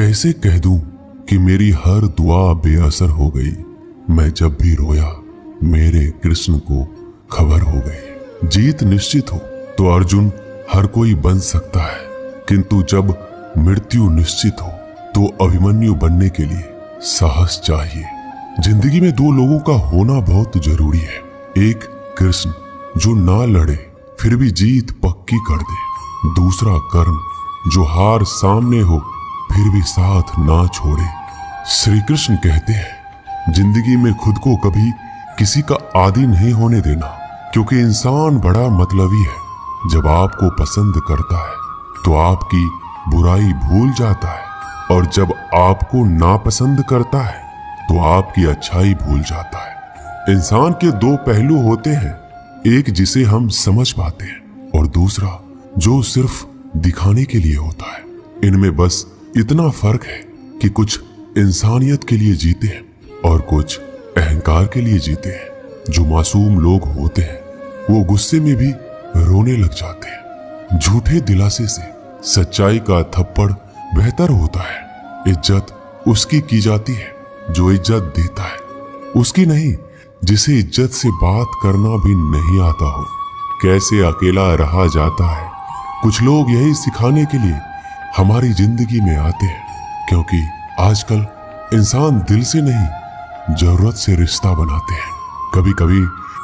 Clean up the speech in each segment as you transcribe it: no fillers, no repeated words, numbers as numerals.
कैसे कह दूं कि मेरी हर दुआ बेअसर हो गई। मैं जब भी रोया मेरे कृष्ण को खबर हो गई। जीत निश्चित हो तो अर्जुन हर कोई बन सकता है, किंतु जब मृत्यु निश्चित हो तो अभिमन्यु बनने के लिए साहस चाहिए। जिंदगी में दो लोगों का होना बहुत जरूरी है। एक कृष्ण जो ना लड़े फिर भी जीत पक्की कर दे, दूसरा कर्ण जो हार सामने हो फिर भी साथ ना छोड़े। श्री कृष्ण कहते हैं जिंदगी में खुद को कभी किसी का आदी नहीं होने देना, क्योंकि इंसान बड़ा मतलबी है। जब आपको पसंद करता है तो आपकी बुराई भूल जाता है, और जब आपको नापसंद करता है तो आपकी अच्छाई भूल जाता है। इंसान के दो पहलू होते हैं, एक जिसे हम समझ पाते हैं और दूसरा जो सिर्फ दिखाने के लिए होता है। इनमें बस इतना फर्क है कि कुछ इंसानियत के लिए जीते हैं और कुछ अहंकार के लिए जीते हैं। जो मासूम लोग होते हैं वो गुस्से में भी रोने लग जाते हैं। झूठे दिलासे से सच्चाई का थप्पड़ बेहतर होता है। इज्जत उसकी की जाती है जो इज्जत देता है, उसकी नहीं जिसे इज्जत से बात करना भी नहीं आता हो। कैसे अकेला रहा जाता है। कुछ लोग यही सिखाने के लिए हमारी जिंदगी में आते हैं, क्योंकि आजकल इंसान दिल से नहीं जरूरत से रिश्ता बनाते हैं। कभी कभी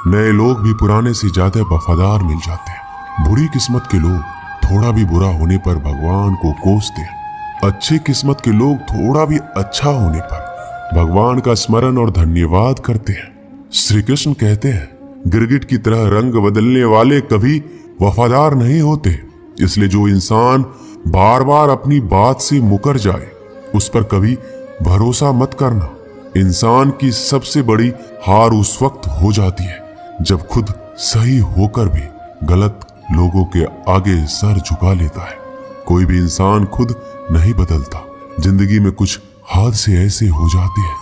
नए लोग भी पुराने से ज्यादा वफादार मिल जाते हैं। बुरी किस्मत के लोग थोड़ा भी बुरा होने पर भगवान को कोसते हैं। अच्छी किस्मत के लोग थोड़ा भी अच्छा होने पर भगवान का स्मरण और धन्यवाद करते हैं। श्री कृष्ण कहते हैं गिरगिट की तरह रंग बदलने वाले कभी वफादार नहीं होते। इसलिए जो इंसान बार बार अपनी बात से मुकर जाए उस पर कभी भरोसा मत करना। इंसान की सबसे बड़ी हार उस वक्त हो जाती है जब खुद सही होकर भी गलत लोगों के आगे सर झुका लेता है। कोई भी इंसान खुद नहीं बदलता। जिंदगी में कुछ हादसे ऐसे हो जाते हैं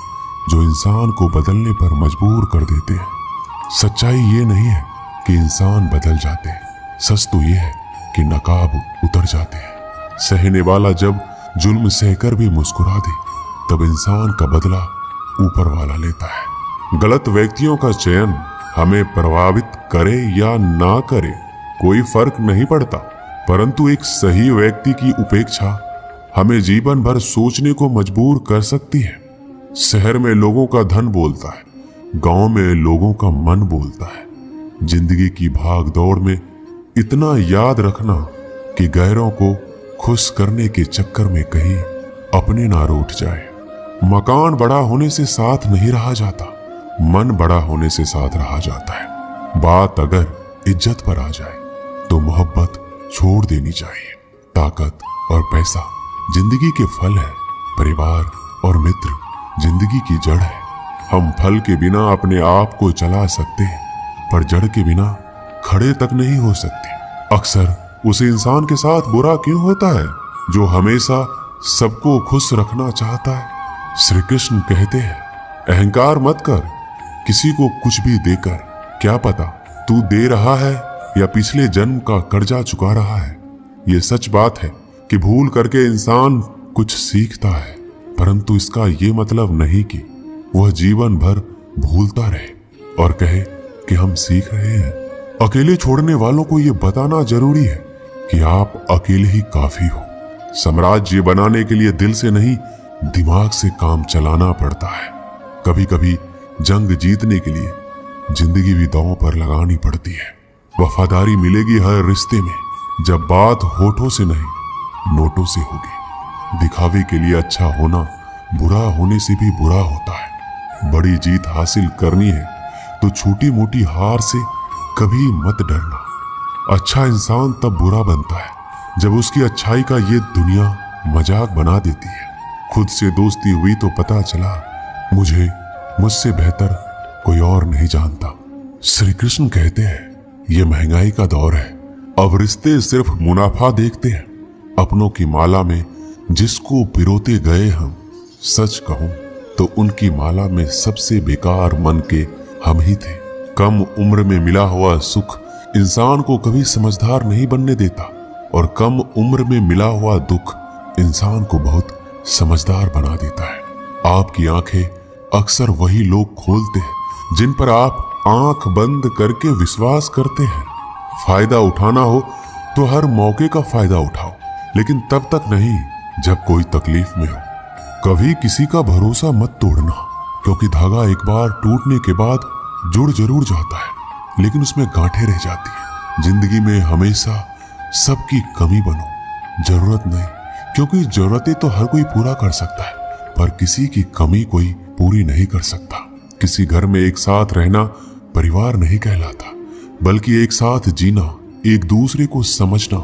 जो इंसान को बदलने पर मजबूर कर देते हैं। सच्चाई ये नहीं है कि इंसान बदल जाते हैं, सच तो ये है कि नकाब उतर जाते हैं। सहने वाला जब जुल्म सहकर भी मुस्कुरा दे तब इंसान का बदला ऊपर वाला लेता है। गलत व्यक्तियों का चयन हमें प्रभावित करे या ना करे कोई फर्क नहीं पड़ता, परंतु एक सही व्यक्ति की उपेक्षा हमें जीवन भर सोचने को मजबूर कर सकती है। शहर में लोगों का धन बोलता है, गांव में लोगों का मन बोलता है। जिंदगी की भाग दौड़ में इतना याद रखना कि गैरों को खुश करने के चक्कर में कहीं अपने ना रूठ जाए। मकान बड़ा होने से साथ नहीं रहा जाता, मन बड़ा होने से साथ रहा जाता है। बात अगर इज्जत पर आ जाए तो मोहब्बत छोड़ देनी चाहिए। ताकत और पैसा जिंदगी के फल है, परिवार और मित्र जिंदगी की जड़ है। हम फल के बिना अपने आप को चला सकते हैं, पर जड़ के बिना खड़े तक नहीं हो सकते। अक्सर उस इंसान के साथ बुरा क्यों होता है जो हमेशा सबको खुश रखना चाहता है। श्री कृष्ण कहते हैं अहंकार मत कर किसी को कुछ भी देकर, क्या पता तू दे रहा है या पिछले जन्म का कर्जा चुका रहा है। ये सच बात है कि भूल करके इंसान कुछ सीखता है, परंतु इसका ये मतलब नहीं कि वह जीवन भर भूलता रहे और कहे कि हम सीख रहे हैं। अकेले छोड़ने वालों को ये बताना जरूरी है कि आप अकेले ही काफी हो। साम्राज्य बनाने के लिए दिल से नहीं दिमाग से काम चलाना पड़ता है। कभी कभी जंग जीतने के लिए जिंदगी भी दांव पर लगानी पड़ती है। वफादारी मिलेगी हर रिश्ते में जब बात होठों से नहीं नोटों से होगी। दिखावे के लिए अच्छा होना बुरा होने से भी बुरा होता है। बड़ी जीत हासिल करनी है तो छोटी मोटी हार से कभी मत डरना। अच्छा इंसान तब बुरा बनता है जब उसकी अच्छाई का ये दुनिया मजाक बना देती है। खुद से दोस्ती हुई तो पता चला मुझे मुझसे बेहतर कोई और नहीं जानता। श्री कृष्ण कहते हैं ये महंगाई का दौर है, अब रिश्ते सिर्फ मुनाफा देखते हैं। अपनों की माला में जिसको पिरोते गए हम, सच कहूं तो उनकी माला में सबसे बेकार मन के हम ही थे। कम उम्र में मिला हुआ सुख इंसान को कभी समझदार नहीं बनने देता, और कम उम्र में मिला हुआ दुख इंसान को बहुत समझदार बना देता है। आपकी आंखें अक्सर वही लोग खोलते हैं जिन पर आप आंख बंद करके विश्वास करते हैं। फायदा उठाना हो तो हर मौके का फायदा उठाओ, लेकिन तब तक नहीं जब कोई तकलीफ में हो। कभी किसी का भरोसा मत तोड़ना, क्योंकि धागा एक बार टूटने के बाद जुड़ जरूर जाता है, लेकिन उसमें गांठें रह जाती हैं। जिंदगी में हमेशा सबकी कमी बनो, जरूरत नहीं, क्योंकि जरूरतें तो हर कोई पूरा कर सकता है, पर किसी की कमी कोई पूरी नहीं कर सकता। किसी घर में एक साथ रहना परिवार नहीं कहलाता, बल्कि एक साथ जीना, एक दूसरे को समझना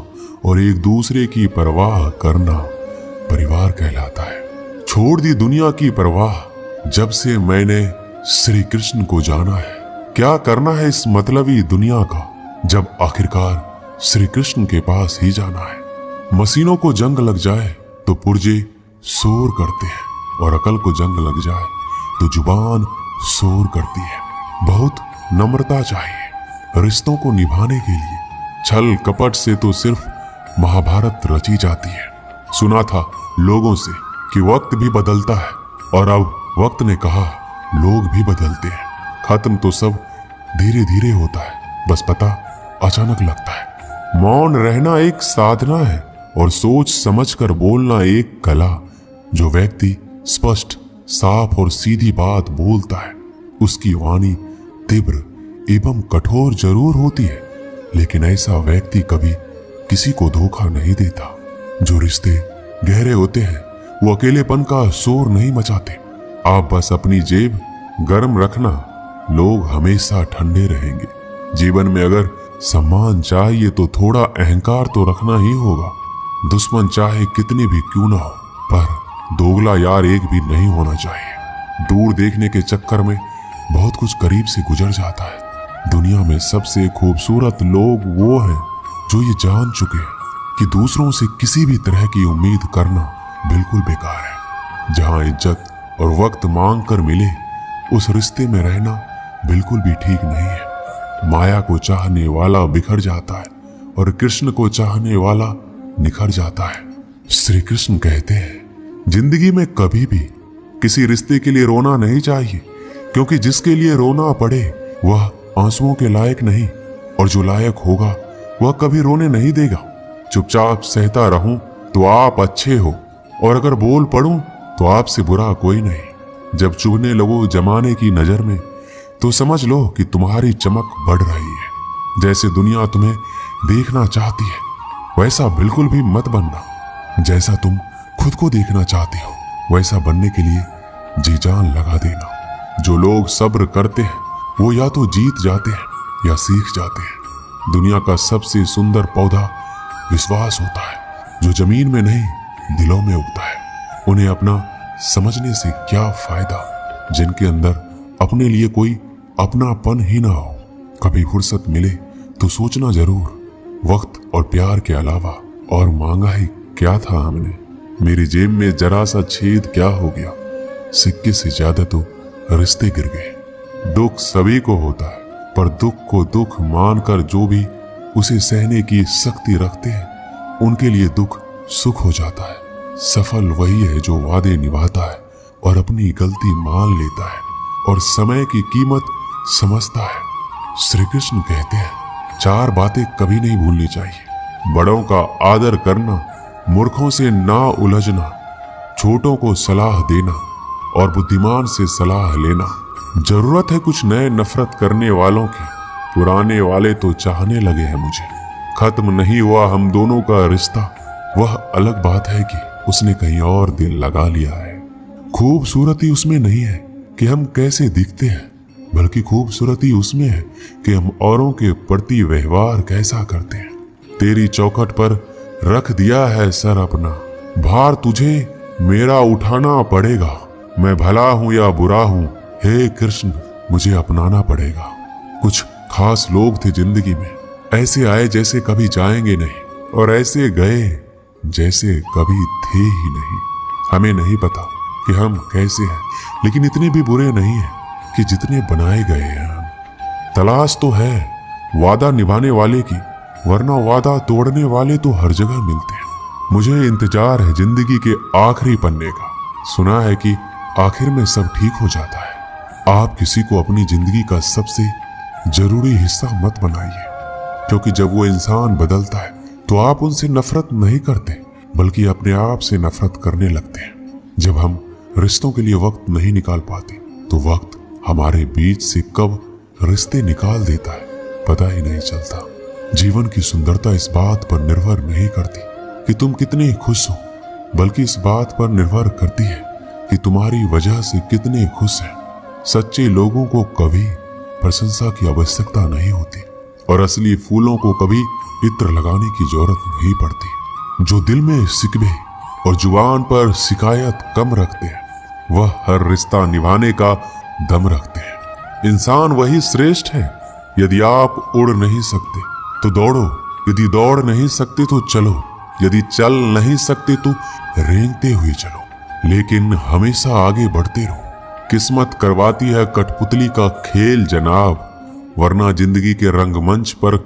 और एक दूसरे की परवाह करना परिवार कहलाता है। छोड़ दी दुनिया की परवाह, जब से मैंने श्री कृष्ण को जाना है। क्या करना है इस मतलबी दुनिया का, जब आखिरकार श्री कृष्ण के पास ही जाना है। मशीनों को जंग लग जाए तो पुर्जे शोर करते हैं, और अकल को जंग लग जाए तो जुबान शोर करती है। बहुत नम्रता चाहिए रिश्तों को निभाने के लिए। छल कपट से तो सिर्फ महाभारत रची जाती है। सुना था लोगों से कि वक्त भी बदलता है, और अब वक्त ने कहा लोग भी बदलते हैं। खत्म तो सब धीरे धीरे होता है, बस पता अचानक लगता है। मौन रहना एक साधना है, और सोच समझकर बोलना एक कला। जो व्यक्ति स्पष्ट, साफ और सीधी बात बोलता है, उसकी वाणी तीव्र एवं कठोर जरूर होती है, लेकिन ऐसा व्यक्ति कभी किसी को धोखा नहीं देता। जो रिश्ते गहरे होते हैं वो अकेलेपन का शोर नहीं मचाते। आप बस अपनी जेब गर्म रखना, लोग हमेशा ठंडे रहेंगे। जीवन में अगर सम्मान चाहिए तो थोड़ा अहंकार तो रखना ही होगा। दुश्मन चाहे कितने भी क्यों ना हो, पर दोगला यार एक भी नहीं होना चाहिए। दूर देखने के चक्कर में बहुत कुछ करीब से गुजर जाता है। दुनिया में सबसे खूबसूरत लोग वो हैं जो ये जान चुके हैं कि दूसरों से किसी भी तरह की उम्मीद करना बिल्कुल बेकार है। जहां इज्जत और वक्त मांग कर मिले, उस रिश्ते में रहना बिल्कुल भी ठीक नहीं है। माया को चाहने वाला बिखर जाता है, और कृष्ण को चाहने वाला निखर जाता है। श्री कृष्ण कहते हैं, जिंदगी में कभी भी किसी रिश्ते के लिए रोना नहीं चाहिए, क्योंकि जिसके लिए रोना पड़े वह आंसुओं के लायक नहीं, और जो लायक होगा वह कभी रोने नहीं देगा। चुपचाप सहता रहूं तो आप अच्छे हो, और अगर बोल पड़ूं तो आपसे बुरा कोई नहीं। जब चुभने लगो जमाने की नजर में, तो समझ लो कि तुम्हारी चमक बढ़ रही है। जैसे दुनिया तुम्हें देखना चाहती है, वैसा बिल्कुल भी मत बनना। जैसा तुम खुद को देखना चाहते हो, वैसा बनने के लिए जी जान लगा देना। जो लोग सब्र करते हैं वो या तो जीत जाते हैं या सीख जाते हैं। दुनिया का सबसे सुंदर पौधा विश्वास होता है, जो जमीन में नहीं दिलों में उगता है। उन्हें अपना समझने से क्या फायदा, जिनके अंदर अपने लिए कोई अपनापन ही ना हो। कभी फुर्सत मिले तो सोचना जरूर, वक्त और प्यार के अलावा और मांगा ही क्या था हमने। मेरी जेब में जरा सा छेद क्या हो गया, सिक्के से ज्यादा तो रिश्ते गिर गए। दुख सभी को होता है, पर दुख को दुख मानकर जो भी उसे सहने की शक्ति रखते हैं, उनके लिए दुख सुख हो जाता है। सफल वही है जो वादे निभाता है और अपनी गलती मान लेता है और समय की कीमत समझता है। श्री कृष्ण कहते हैं, 4 बातें कभी नहीं भूलनी चाहिए। बड़ों का आदर करना, मूर्खों से ना उलझना, छोटों को सलाह देना और बुद्धिमान से सलाह लेना। जरूरत है कुछ नए नफरत करने वालों की, पुराने वाले तो चाहने लगे हैं मुझे। खत्म नहीं हुआ हम दोनों का रिश्ता, वह अलग बात है कि उसने कहीं और दिल लगा लिया है। खूबसूरती उसमें नहीं है कि हम कैसे दिखते हैं, बल्कि खूबसूरती उसमें है कि हम औरों के प्रति व्यवहार कैसा करते हैं। तेरी चौखट पर रख दिया है सर अपना, भार तुझे मेरा उठाना पड़ेगा। मैं भला हूं या बुरा हूं, हे कृष्ण मुझे अपनाना पड़ेगा। कुछ खास लोग थे जिंदगी में, ऐसे आए जैसे कभी जाएंगे नहीं, और ऐसे गए जैसे कभी थे ही नहीं। हमें नहीं पता कि हम कैसे हैं, लेकिन इतने भी बुरे नहीं हैं कि जितने बनाए गए हैं हम। तलाश तो है वादा निभाने वाले की, वरना वादा तोड़ने वाले तो हर जगह मिलते हैं। मुझे इंतजार है जिंदगी के आखिरी पन्ने का। सुना है कि आखिर में सब ठीक हो जाता है। आप किसी को अपनी जिंदगी का सबसे जरूरी हिस्सा मत बनाइए, क्योंकि जब वो इंसान बदलता है तो आप उनसे नफरत नहीं करते, बल्कि अपने आप से नफरत करने लगते हैं। जब हम रिश्तों के लिए वक्त नहीं निकाल पाते तो वक्त हमारे बीच से कब रिश्ते निकाल देता है पता ही नहीं चलता। जीवन की सुंदरता इस बात पर निर्भर नहीं करती कि तुम कितने खुश हो, बल्कि इस बात पर निर्भर करती है कि तुम्हारी वजह से कितने खुश हैं। सच्चे लोगों को कभी प्रशंसा की आवश्यकता नहीं होती और असली फूलों को कभी इत्र लगाने की जरूरत नहीं पड़ती। जो दिल में सिकवे और जुबान पर शिकायत कम रखते हैं, वह हर रिश्ता निभाने का दम रखते हैं। इंसान वही श्रेष्ठ है। यदि आप उड़ नहीं सकते तो दौड़ो, यदि दौड़ नहीं सकते तो चलो, यदि चल नहीं सकते तो रेंगते हुए चलो, लेकिन हमेशा आगे बढ़ते रहो। किस्मत करवाती है कठपुतली का खेल जनाब, वरना जिंदगी के रंगमंच पर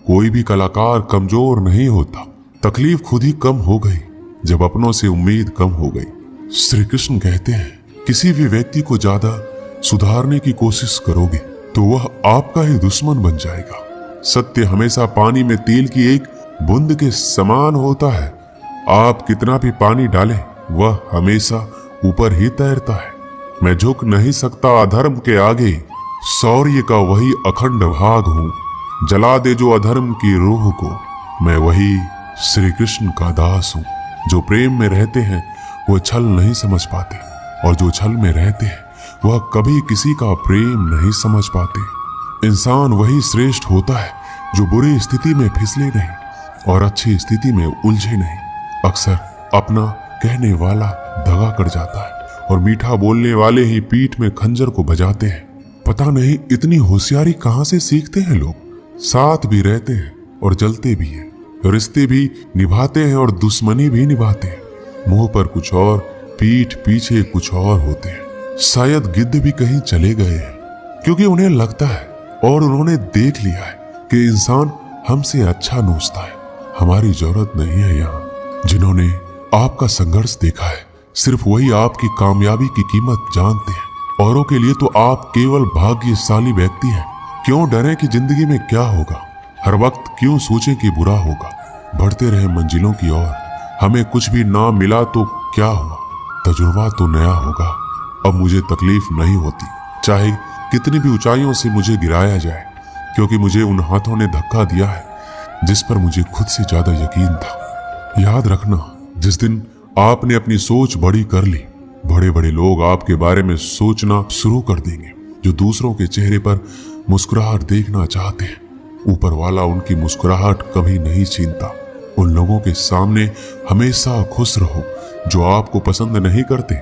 कोई भी कलाकार कमजोर नहीं होता। तकलीफ खुद ही कम हो गई जब अपनों से उम्मीद कम हो गई। श्री कृष्ण कहते हैं किसी भी व्यक्ति को ज्यादा सुधारने की कोशिश करोगे तो वह आपका ही दुश्मन बन जाएगा। सत्य हमेशा पानी में तेल की एक बूंद के समान होता है। आप कितना भी पानी डालें वह हमेशा ऊपर ही तैरता है। मैं झुक नहीं सकता अधर्म के आगे, शौर्य का वही अखंड भाग हूँ। जला दे जो अधर्म की रूह को, मैं वही श्री कृष्ण का दास हूँ। जो प्रेम में रहते हैं वह छल नहीं समझ पाते, और जो छल में रहते हैं वह कभी किसी का प्रेम नहीं समझ पाते। इंसान वही श्रेष्ठ होता है जो बुरी स्थिति में फिसले नहीं और अच्छी स्थिति में उलझे नहीं। अक्सर अपना कहने वाला दगा कर जाता है और मीठा बोलने वाले ही पीठ में खंजर को बजाते हैं। पता नहीं इतनी होशियारी कहां से सीखते हैं लोग। साथ भी रहते हैं और जलते भी हैं, रिश्ते भी निभाते हैं और दुश्मनी भी निभाते हैं। मुंह पर कुछ और, पीठ पीछे कुछ और होते हैं। शायद गिद्ध भी कहीं चले गए हैं, क्योंकि उन्हें लगता है और उन्होंने देख लिया है कि इंसान हमसे अच्छा नोचता है। हमारी जरूरत नहीं है यहाँ। जिन्होंने आपका संघर्ष देखा है सिर्फ वही आपकी कामयाबी की कीमत जानते हैं। औरों के लिए तो आप केवल भाग्यशाली व्यक्ति हैं। क्यों डरें कि जिंदगी में क्या होगा, हर वक्त क्यों सोचें कि बुरा होगा। बढ़ते रहे मंजिलों की ओर। हमें कुछ भी ना मिला तो क्या हुआ, तजुर्बा तो नया होगा। अब मुझे तकलीफ नहीं होती चाहे कितनी भी ऊंचाइयों से मुझे गिराया जाए, क्योंकि मुझे उन हाथों ने धक्का दिया है जिस पर मुझे खुद से ज्यादा यकीन था। याद रखना, जिस दिन आपने अपनी सोच बड़ी कर ली, बड़े बड़े लोग आपके बारे में सोचना शुरू कर देंगे। जो दूसरों के चेहरे पर मुस्कुराहट देखना चाहते हैं, ऊपर वाला उनकी मुस्कुराहट कभी नहीं छीनता। उन लोगों के सामने हमेशा खुश रहो जो आपको पसंद नहीं करते,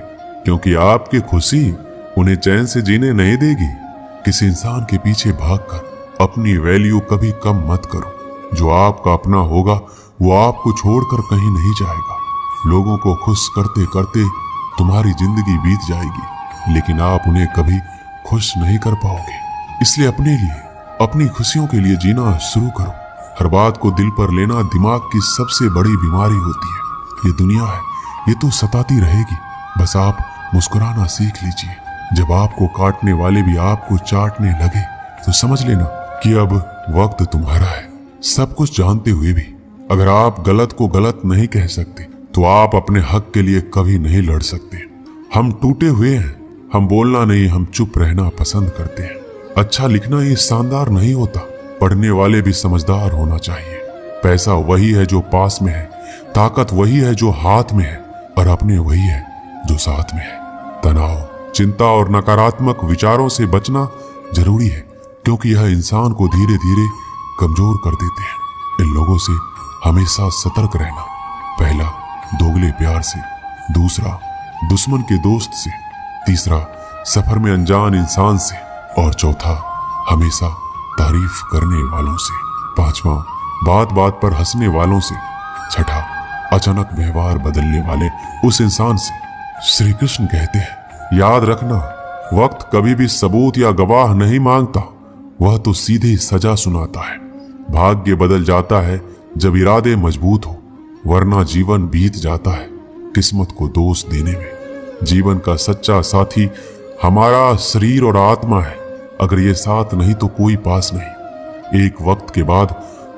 क्योंकि आपकी खुशी उन्हें चैन से जीने नहीं देगी। किसी इंसान के पीछे भागकर अपनी वैल्यू कभी कम मत करो। जो आपका अपना होगा वो आपको छोड़कर कहीं नहीं जाएगा। लोगों को खुश करते करते तुम्हारी जिंदगी बीत जाएगी, लेकिन आप उन्हें कभी खुश नहीं कर पाओगे। इसलिए अपने लिए, अपनी खुशियों के लिए जीना शुरू करो। हर बात को दिल पर लेना दिमाग की सबसे बड़ी बीमारी होती है। ये दुनिया है, ये तो सताती रहेगी, बस आप मुस्कुराना सीख लीजिए। जब आपको काटने वाले भी आपको चाटने लगे तो समझ लेना कि अब वक्त तुम्हारा है। सब कुछ जानते हुए भी अगर आप गलत को गलत नहीं कह सकते तो आप अपने हक के लिए कभी नहीं लड़ सकते। हम टूटे हुए हैं, हम बोलना नहीं, हम चुप रहना पसंद करते हैं। अच्छा लिखना ही शानदार नहीं होता, पढ़ने वाले भी समझदार होना चाहिए। पैसा वही है जो पास में है, ताकत वही है जो हाथ में है, और अपने वही है जो साथ में है। तनाव, चिंता और नकारात्मक विचारों से बचना जरूरी है, क्योंकि यह इंसान को धीरे धीरे कमजोर कर देते हैं। इन लोगों से हमेशा सतर्क रहना। पहला, दोगले प्यार से। दूसरा, दुश्मन के दोस्त से। तीसरा, सफर में अनजान इंसान से। और चौथा, हमेशा तारीफ करने वालों से। पांचवा, बात बात पर हंसने वालों से। छठा, अचानक व्यवहार बदलने वाले उस इंसान से। श्री कृष्ण कहते हैं, याद रखना, वक्त कभी भी सबूत या गवाह नहीं मांगता, वह तो सीधे सजा सुनाता है। भाग्य बदल जाता है जब इरादे मजबूत हो, वरना जीवन बीत जाता है किस्मत को दोष देने में। जीवन का सच्चा साथी हमारा शरीर और आत्मा है। अगर ये साथ नहीं तो कोई पास नहीं। एक वक्त के बाद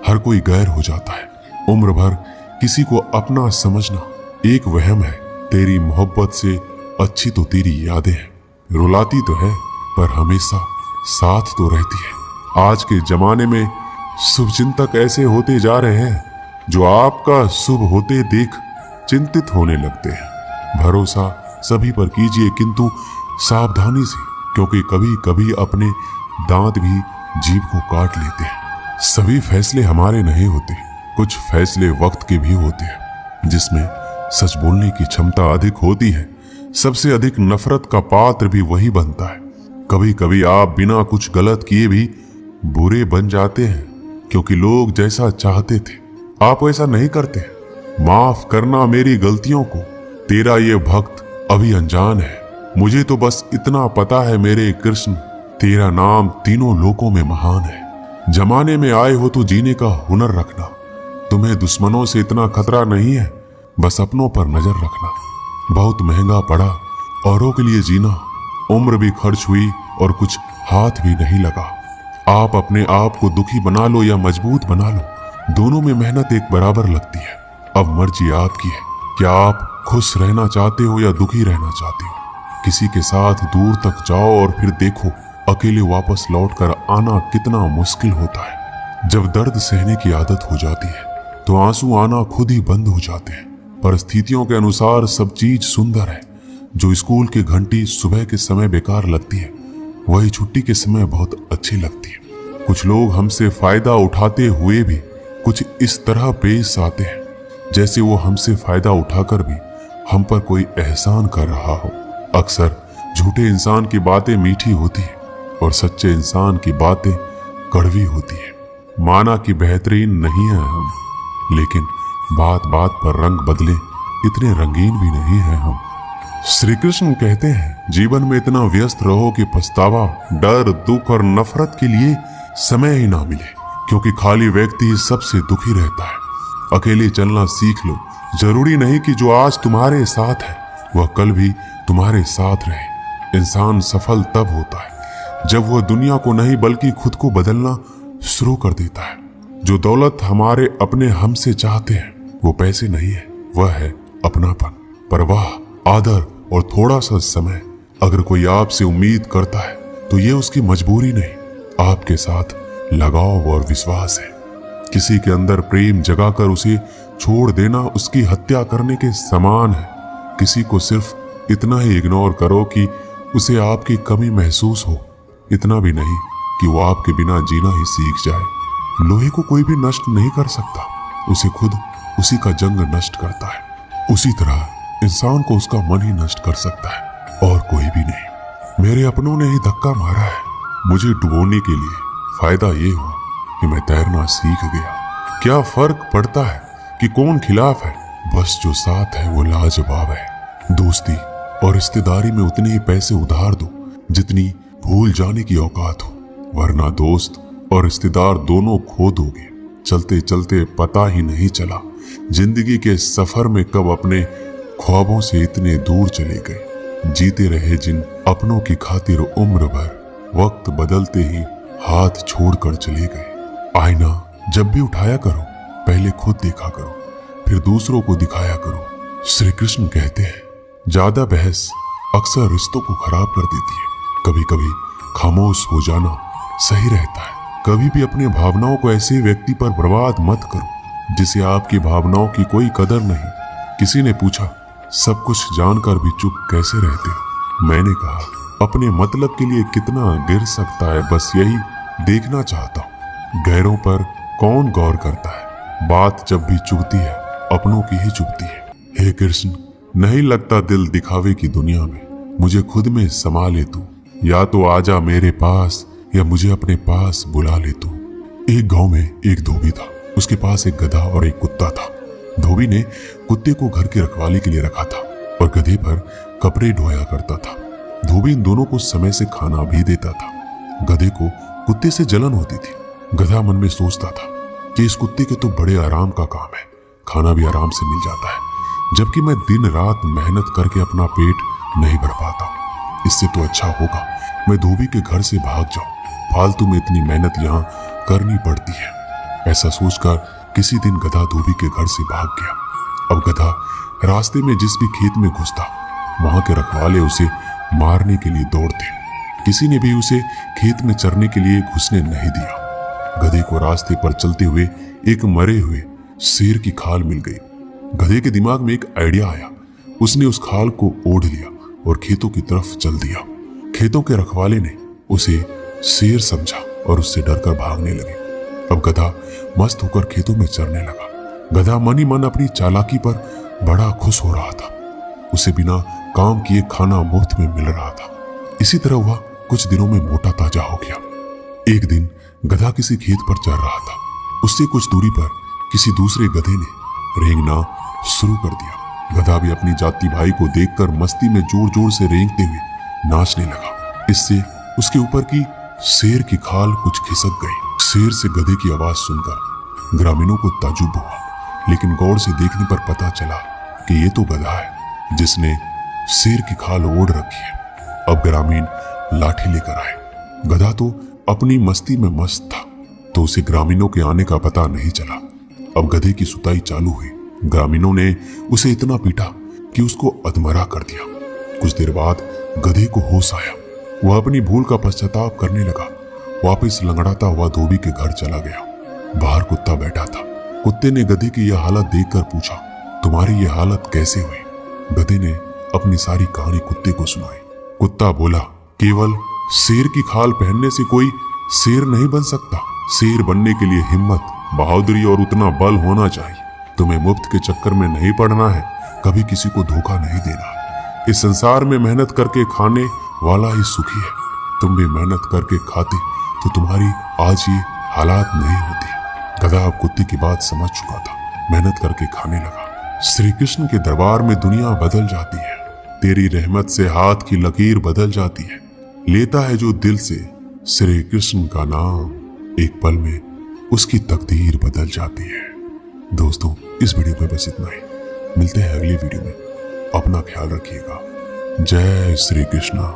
हर कोई गैर हो जाता है। उम्र भर किसी को अपना समझना एक वहम है। तेरी मोहब्बत से अच्छी तो तेरी यादें हैं। रुलाती तो है पर हमेशा साथ तो रहती है। आज के जमाने में शुभचिंतक ऐसे होते जा रहे हैं जो आपका शुभ होते देख चिंतित होने लगते हैं। भरोसा सभी पर कीजिए किंतु सावधानी से, क्योंकि कभी कभी अपने दांत भी जीभ को काट लेते हैं। सभी फैसले हमारे नहीं होते, कुछ फैसले वक्त के भी होते हैं जिसमें सच बोलने की क्षमता अधिक होती है। सबसे अधिक नफरत का पात्र भी वही बनता है। कभी कभी आप बिना कुछ गलत किए भी बुरे बन जाते हैं, क्योंकि लोग जैसा चाहते थे आप वैसा नहीं करते। माफ करना मेरी गलतियों को, तेरा ये भक्त अभी अनजान है। मुझे तो बस इतना पता है मेरे कृष्ण, तेरा नाम तीनों लोकों में महान है। जमाने में आए हो तो जीने का हुनर रखना। तुम्हें दुश्मनों से इतना खतरा नहीं है, बस अपनों पर नजर रखना। बहुत महंगा पड़ा औरों के लिए जीना। उम्र भी खर्च हुई और कुछ हाथ भी नहीं लगा। आप अपने आप को दुखी बना लो या मजबूत बना लो, दोनों में मेहनत एक बराबर लगती है। अब मर्जी आपकी है, क्या आप खुश रहना चाहते हो या दुखी रहना चाहते हो। किसी के साथ दूर तक जाओ और फिर देखो अकेले वापस लौटकर आना कितना मुश्किल होता है। जब दर्द सहने की आदत हो जाती है तो आंसू आना खुद ही बंद हो जाते हैं। परिस्थितियों के अनुसार सब चीज सुंदर है। जो स्कूल की घंटी सुबह के समय बेकार लगती है, वही छुट्टी के समय बहुत अच्छी लगती है। कुछ लोग हमसे फायदा उठाते हुए भी कुछ इस तरह पेश आते हैं जैसे वो हमसे फायदा उठाकर भी हम पर कोई एहसान कर रहा हो। अक्सर झूठे इंसान की बातें मीठी होती है और सच्चे इंसान की बातें कड़वी होती है। माना कि बेहतरीन नहीं है हम, लेकिन बात बात पर रंग बदले इतने रंगीन भी नहीं है हम। श्री कृष्ण कहते हैं जीवन में इतना व्यस्त रहो कि पछतावा, डर, दुख और नफरत के लिए समय ही ना मिले, क्योंकि खाली व्यक्ति सबसे दुखी रहता है। अकेले चलना सीख लो। जरूरी नहीं कि जो आज तुम्हारे साथ है वह कल भी तुम्हारे साथ रहे। इंसान सफल तब होता है जब वह दुनिया को नहीं बल्कि खुद को बदलना शुरू कर देता है। जो दौलत हमारे अपने हमसे चाहते हैं वो पैसे नहीं है, वह है अपनापन, परवाह, आदर और थोड़ा सा समय। अगर कोई आपसे उम्मीद करता है तो ये उसकी मजबूरी नहीं, आपके साथ लगाव और विश्वास है। किसी के अंदर प्रेम जगाकर उसे छोड़ देना उसकी हत्या करने के समान है। किसी को सिर्फ इतना ही इग्नोर करो कि उसे आपकी कमी महसूस हो, इतना भी नहीं कि वो आपके बिना जीना ही सीख जाए। लोहे को कोई भी नष्ट नहीं कर सकता, उसे खुद उसी का जंग नष्ट करता है। उसी तरह इंसान को उसका मन ही नष्ट कर सकता है और कोई भी नहीं। मेरे अपनों ने ही धक्का मारा है मुझे डुबोने के लिए। फायदा ये हुआ कि मैं तैरना सीख गया। क्या फर्क पड़ता है कि कौन खिलाफ है, बस जो साथ है वो लाजवाब है। दोस्ती और रिश्तेदारी में उतने ही पैसे उधार दो जितनी भूल जाने की औकात हो, वरना दोस्त और रिश्तेदार दोनों खो दोगे। चलते चलते पता ही नहीं चला जिंदगी के सफर में कब अपने ख्वाबों से इतने दूर चले गए। जीते रहे जिन अपनों की खातिर उम्र भर, वक्त बदलते ही हाथ छोड़कर चले गए। आईना जब भी उठाया करो पहले खुद देखा करो, फिर दूसरों को दिखाया करो। श्री कृष्ण कहते हैं ज्यादा बहस अक्सर रिश्तों को खराब कर देती है। कभी कभी खामोश हो जाना सही रहता है। कभी भी अपनी भावनाओं को ऐसे व्यक्ति पर बर्बाद मत करो जिसे आपकी भावनाओं की कोई कदर नहीं। किसी ने पूछा सब कुछ जानकर भी चुप कैसे रहते हो। मैंने कहा अपने मतलब के लिए कितना गिर सकता है, बस यही देखना चाहता हूँ। गैरों पर कौन गौर करता है, बात जब भी चुभती है अपनों की ही चुभती है। हे कृष्ण, नहीं लगता दिल दिखावे की दुनिया में, मुझे खुद में समा ले तू। या तो आजा मेरे पास या मुझे अपने पास बुला ले तू। एक गांव में एक धोबी था, उसके पास एक गधा और एक कुत्ता था। धोबी ने कुत्ते को घर की रखवाली के लिए रखा था और गधे पर कपड़े ढोया करता था। धोबी इन दोनों को समय से खाना भी देता था। गधे को कुत्ते से जलन होती थी। गधा मन में सोचता था कि इस कुत्ते के तो बड़े आराम का काम है, खाना भी आराम से मिल जाता है, जबकि मैं दिन रात मेहनत करके अपना पेट नहीं भर पाता। इससे तो अच्छा होगा मैं धोबी के घर से भाग जाऊं, फालतू में इतनी मेहनत यहाँ करनी पड़ती है। ऐसा सोचकर किसी दिन गधा धोबी के घर से भाग गया। अब गधा रास्ते में जिस भी खेत में घुसता, वहां के रखवाले उसे मारने के लिए दौड़ते। किसी ने भी उसे खेत में चरने के लिए घुसने नहीं दिया। गधे को रास्ते पर चलते हुए एक मरे हुए शेर की खाल मिल गई। गधे के दिमाग में एक आइडिया आया। उसने उस खाल को ओढ़ लिया और खेतों की तरफ चल दिया। खेतों के रखवाले ने उसे शेर समझा और उससे डरकर भागने लगे। अब गधा मस्त होकर खेतों में चरने लगा। गधा मन ही मन अपनी चालाकी पर बड़ा खुश हो रहा था। उसे बिना काम किए खाना मुफ्त में मिल रहा था। इसी तरह वह कुछ दिनों में मोटा ताजा हो गया। एक दिन गधा किसी खेत पर चल रहा था। उससे कुछ दूरी पर किसी दूसरे गधे ने रेंगना शुरू कर दिया। गधा भी अपनी जाति भाई को देखकर मस्ती में जोर जोर से रेंगते हुए नाचने लगा। इससे उसके ऊपर की शेर की खाल कुछ खिसक गई। शेर से गधे की आवाज सुनकर ग्रामीणों को ताज्जुब हुआ, लेकिन गौर से देखने पर पता चला कि ये तो गधा है जिसने शेर की खाल ओढ़ रखी है। अब ग्रामीण लाठी लेकर आए। गधा तो अपनी मस्ती में मस्त था, तो उसे ग्रामीणों के आने का पता नहीं चला। अब गधे की सुताई चालू हुई। ग्रामीणों ने उसे इतना पीटा कि उसको अधमरा कर दिया। कुछ देर बाद गधे को होश आया। वह अपनी भूल का पश्चाताप करने लगा। वापस लंगड़ाता हुआ धोबी के घर चला गया। बाहर कुत्ता बैठा था। कुत्ते ने गधे की यह हालत देखकर पूछा, तुम्हारी यह हालत कैसे हुई? गधे ने अपनी सारी कहानी कुत्ते को सुनाई। कुत्ता बोला, केवल शेर की खाल पहनने से कोई शेर नहीं बन सकता। शेर बनने के लिए हिम्मत, बहादुरी और उतना बल होना चाहिए। तुम्हें मुफ्त के चक्कर में नहीं पड़ना है, कभी किसी को धोखा नहीं देना। इस संसार में मेहनत करके खाने वाला ही सुखी है। तुम भी मेहनत करके खाते तो तुम्हारी आज ये हालात नहीं होती। गधा अब कुत्ते की बात समझ चुका था। मेहनत करके खाने लगा। श्री कृष्ण के दरबार में दुनिया बदल जाती है। तेरी रहमत से हाथ की लकीर बदल जाती है। लेता है जो दिल से श्री कृष्ण का नाम, एक पल में उसकी तकदीर बदल जाती है। दोस्तों, इस वीडियो में बस इतना ही। मिलते हैं अगली वीडियो में। अपना ख्याल रखिएगा। जय श्री कृष्ण।